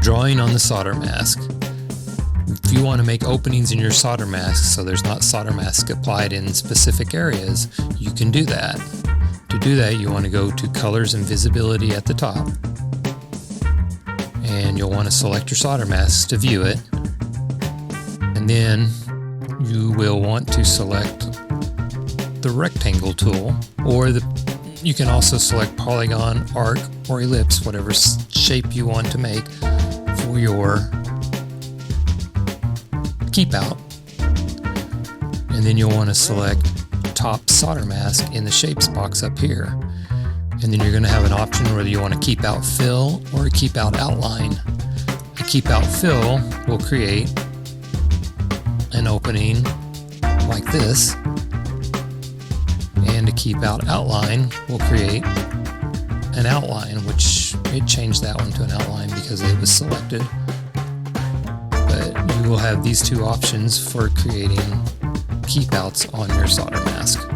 Drawing on the solder mask. If you want to make openings in your solder mask so there's not solder mask applied in specific areas, you can do that. To do that, you want to go to Colors and Visibility at the top, and you'll want to select your solder masks to view it, and then you will want to select the rectangle tool, or you can also select polygon, arc, or ellipse, whatever shape you want to make for your keep out. And then you'll want to select top solder mask in the shapes box up here. And then you're going to have an option whether you want to keep out fill or a keep out outline. A keep out fill will create an opening like this, and a keep out outline will create an outline, which it changed that one to an outline because it was selected. But you will have these two options for creating keep outs on your solder mask.